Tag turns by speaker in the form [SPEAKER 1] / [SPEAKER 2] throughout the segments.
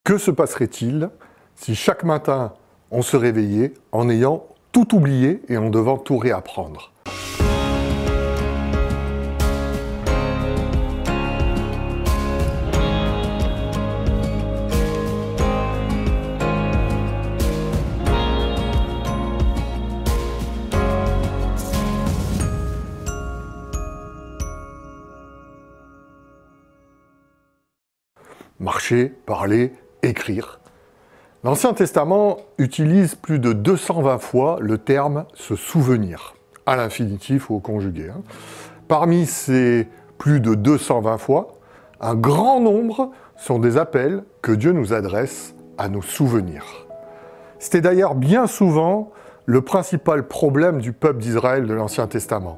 [SPEAKER 1] Que se passerait-il si chaque matin on se réveillait en ayant tout oublié et en devant tout réapprendre? Marcher, parler, écrire. L'Ancien Testament utilise plus de 220 fois le terme « se souvenir », à l'infinitif ou au conjugué. Parmi ces plus de 220 fois, un grand nombre sont des appels que Dieu nous adresse à nos souvenirs. C'était d'ailleurs bien souvent le principal problème du peuple d'Israël de l'Ancien Testament.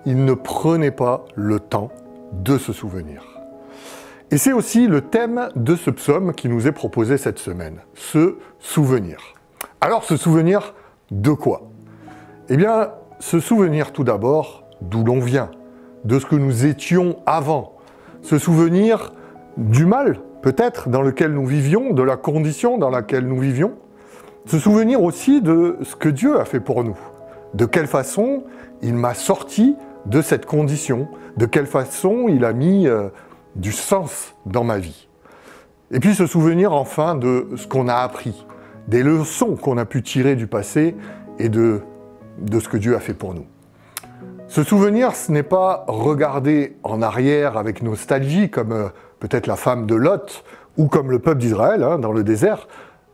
[SPEAKER 1] Il ne prenait pas le temps de se souvenir. Et c'est aussi le thème de ce psaume qui nous est proposé cette semaine, se souvenir. Alors, se souvenir de quoi? Eh bien, se souvenir tout d'abord d'où l'on vient, de ce que nous étions avant, se souvenir du mal, peut-être, dans lequel nous vivions, de la condition dans laquelle nous vivions, se souvenir aussi de ce que Dieu a fait pour nous, de quelle façon il m'a sorti de cette condition, de quelle façon il a mis du sens dans ma vie. Et puis se souvenir enfin de ce qu'on a appris, des leçons qu'on a pu tirer du passé et de ce que Dieu a fait pour nous. Se souvenir, ce n'est pas regarder en arrière avec nostalgie comme peut-être la femme de Lot ou comme le peuple d'Israël dans le désert.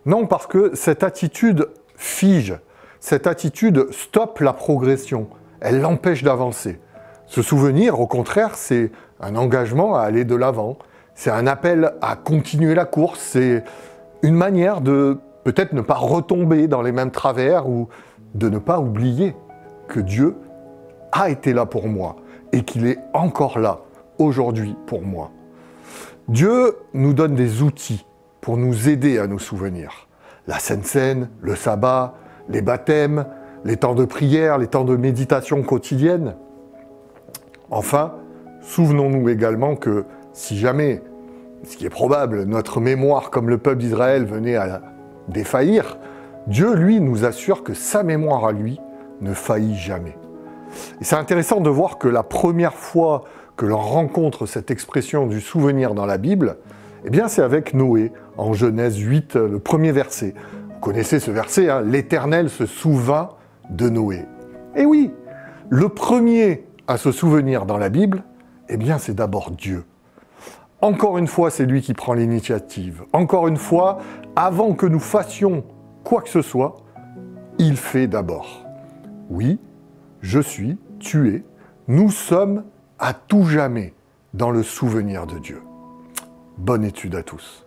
[SPEAKER 1] Non, parce que cette attitude fige, cette attitude stoppe la progression, elle l'empêche d'avancer. Se souvenir, au contraire, c'est un engagement à aller de l'avant, c'est un appel à continuer la course, c'est une manière de peut-être ne pas retomber dans les mêmes travers ou de ne pas oublier que Dieu a été là pour moi et qu'il est encore là aujourd'hui pour moi. Dieu nous donne des outils pour nous aider à nous souvenir. La Sainte Seine, le sabbat, les baptêmes, les temps de prière, les temps de méditation quotidienne. Enfin, souvenons-nous également que si jamais, ce qui est probable, notre mémoire comme le peuple d'Israël venait à défaillir, Dieu, lui, nous assure que sa mémoire à lui ne faillit jamais. Et c'est intéressant de voir que la première fois que l'on rencontre cette expression du souvenir dans la Bible, eh bien c'est avec Noé, en Genèse 8, le premier verset. Vous connaissez ce verset, « L'Éternel se souvint de Noé ». Et oui, le premier à se souvenir dans la Bible, eh bien c'est d'abord Dieu. Encore une fois, c'est lui qui prend l'initiative. Encore une fois, avant que nous fassions quoi que ce soit, il fait d'abord. Oui, je suis, tu es, nous sommes à tout jamais dans le souvenir de Dieu. Bonne étude à tous.